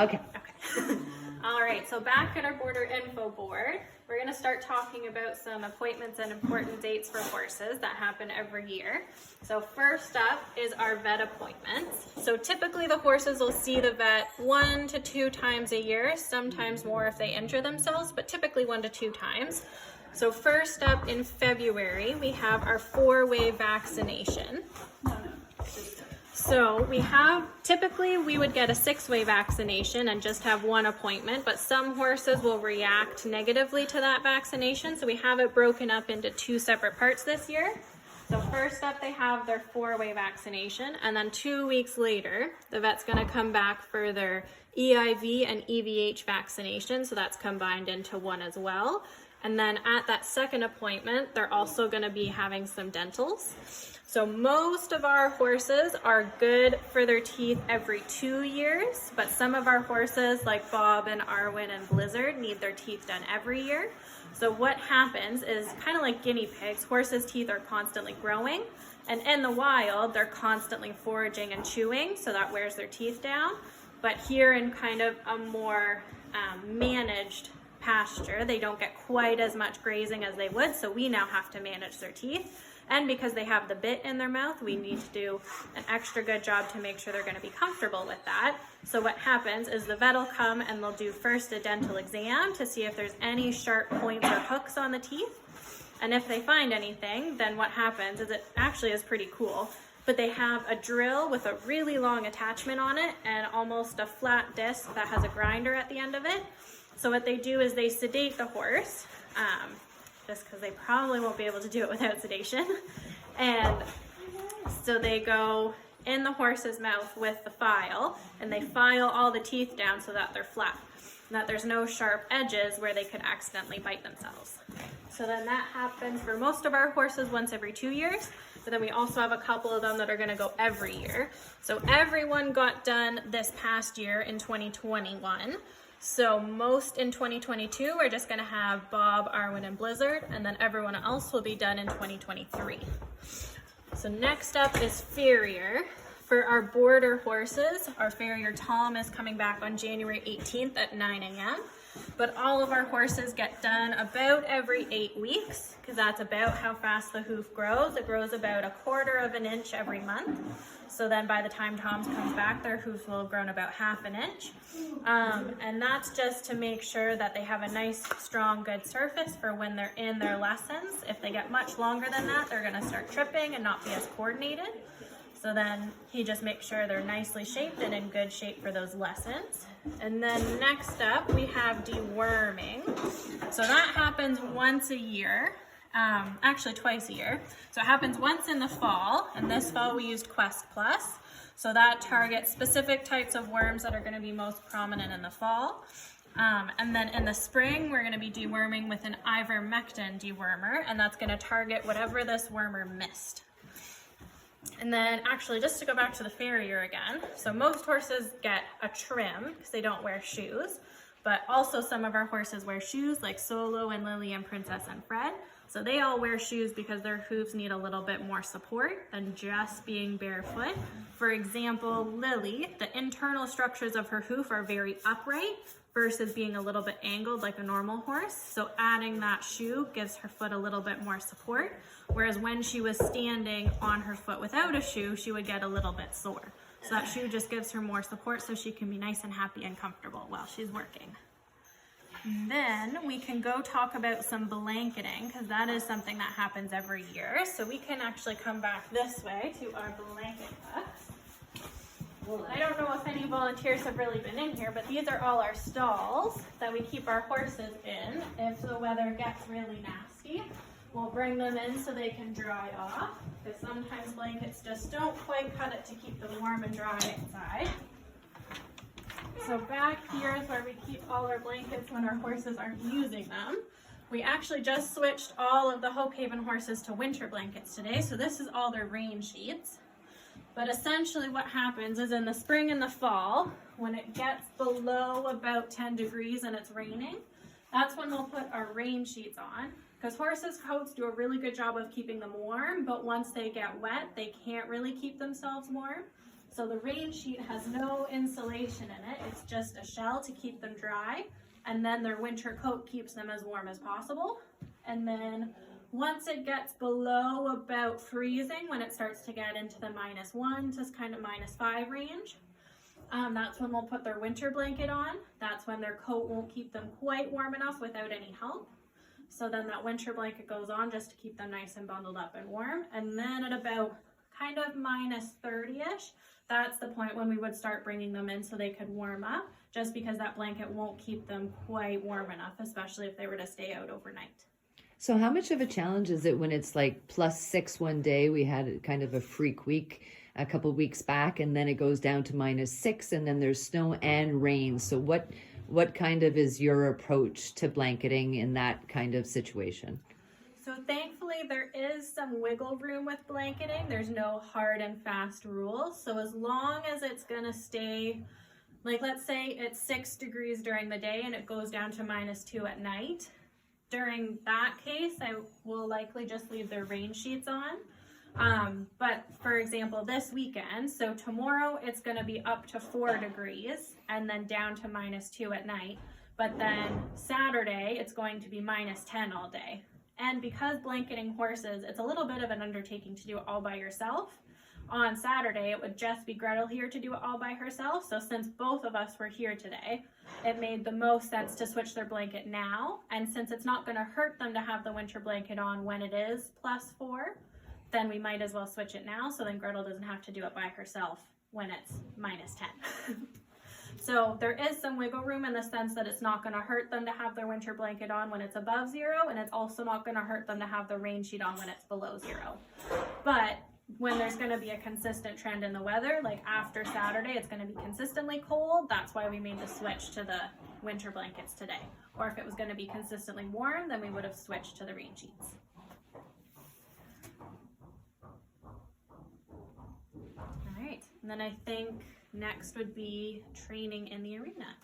Okay. Okay. All right, so back at our boarder info board, we're going to start talking about some appointments and important dates for horses that happen every year. So first up is our vet appointments. So typically the horses will see the vet 1 to 2 times a year, sometimes more if they injure themselves, but typically 1 to 2 times. So first up in February, we have our 4-way vaccination. So typically we would get a 6-way vaccination and just have 1 appointment, but some horses will react negatively to that vaccination. So we have it broken up into 2 separate parts this year. So first up, they have their 4-way vaccination, and then 2 weeks later, the vet's gonna come back for their EIV and EVH vaccination. So that's combined into 1 as well. And then at that second appointment, they're also gonna be having some dentals. So most of our horses are good for their teeth every 2 years, but some of our horses like Bob and Arwen and Blizzard need their teeth done every year. So what happens is kind of like guinea pigs, horses' teeth are constantly growing, and in the wild, they're constantly foraging and chewing, so that wears their teeth down. But here in kind of a more managed pasture, they don't get quite as much grazing as they would, so we now have to manage their teeth. And because they have the bit in their mouth, we need to do an extra good job to make sure they're going to be comfortable with that. So what happens is the vet will come and they'll do first a dental exam to see if there's any sharp points or hooks on the teeth. And if they find anything, then what happens is it actually is pretty cool. But they have a drill with a really long attachment on it and almost a flat disc that has a grinder at the end of it. So what they do is they sedate the horse. Just because they probably won't be able to do it without sedation. And so they go in the horse's mouth with the file, and they file all the teeth down so that they're flat, and that there's no sharp edges where they could accidentally bite themselves. So then that happens for most of our horses once every 2 years, but then we also have a couple of them that are going to go every year. So everyone got done this past year in 2021. So most in 2022, we're just gonna have Bob, Arwen, and Blizzard, and then everyone else will be done in 2023. So next up is farrier. For our border horses, our farrier Tom is coming back on January 18th at 9 a.m. But all of our horses get done about every 8 weeks, because that's about how fast the hoof grows. It grows about 1/4 of an inch every month. So then by the time Tom's comes back, their hoofs will have grown about 1/2 inch. And that's just to make sure that they have a nice, strong, good surface for when they're in their lessons. If they get much longer than that, they're gonna start tripping and not be as coordinated. So then he just makes sure they're nicely shaped and in good shape for those lessons. And then next up, we have deworming. So that happens once a year. Actually twice a year. So it happens once in the fall, and this fall we used Quest Plus. So that targets specific types of worms that are going to be most prominent in the fall. And then in the spring, we're going to be deworming with an ivermectin dewormer, and that's going to target whatever this wormer missed. And then actually, just to go back to the farrier again, so most horses get a trim because they don't wear shoes, but also some of our horses wear shoes like Solo and Lily and Princess and Fred. So they all wear shoes because their hooves need a little bit more support than just being barefoot. For example, Lily, the internal structures of her hoof are very upright versus being a little bit angled like a normal horse. So adding that shoe gives her foot a little bit more support. Whereas when she was standing on her foot without a shoe, she would get a little bit sore. So that shoe just gives her more support so she can be nice and happy and comfortable while she's working. And then we can go talk about some blanketing, because that is something that happens every year. So we can actually come back this way to our blanket hooks. I don't know if any volunteers have really been in here, but these are all our stalls that we keep our horses in if the weather gets really nasty. We'll bring them in so they can dry off, because sometimes blankets just don't quite cut it to keep them warm and dry inside. So back here is where we keep all our blankets when our horses aren't using them. We actually just switched all of the Hope Haven horses to winter blankets today, so this is all their rain sheets. But essentially what happens is in the spring and the fall, when it gets below about 10 degrees and it's raining, that's when we'll put our rain sheets on. Because horses' coats do a really good job of keeping them warm, but once they get wet, they can't really keep themselves warm. So the rain sheet has no insulation in it. It's just a shell to keep them dry. And then their winter coat keeps them as warm as possible. And then once it gets below about freezing, when it starts to get into the -1 to kind of -5 range, that's when we'll put their winter blanket on. That's when their coat won't keep them quite warm enough without any help. So then that winter blanket goes on just to keep them nice and bundled up and warm. And then at about kind of -30-ish, that's the point when we would start bringing them in so they could warm up, just because that blanket won't keep them quite warm enough, especially if they were to stay out overnight. So how much of a challenge is it when it's like +6 one day? We had kind of a freak week a couple weeks back, and then it goes down to -6, and then there's snow and rain. So what kind of is your approach to blanketing in that kind of situation? So thankfully there is some wiggle room with blanketing. There's no hard and fast rules. So as long as it's gonna stay, like let's say it's 6 degrees during the day and it goes down to -2 at night, during that case, I will likely just leave their rain sheets on. But for example, this weekend, so tomorrow it's going to be up to 4 degrees and then down to -2 at night. But then Saturday, it's going to be -10 all day. And because blanketing horses, it's a little bit of an undertaking to do it all by yourself. On Saturday, it would just be Gretel here to do it all by herself. So since both of us were here today, it made the most sense to switch their blanket now. And since it's not going to hurt them to have the winter blanket on when it is +4, then we might as well switch it now. So then Gretel doesn't have to do it by herself when it's -10. So there is some wiggle room in the sense that it's not going to hurt them to have their winter blanket on when it's above 0. And it's also not going to hurt them to have the rain sheet on when it's below 0. But when there's going to be a consistent trend in the weather, like after Saturday, it's going to be consistently cold. That's why we made the switch to the winter blankets today. Or if it was going to be consistently warm, then we would have switched to the rain sheets. All right, and then I think next would be training in the arena.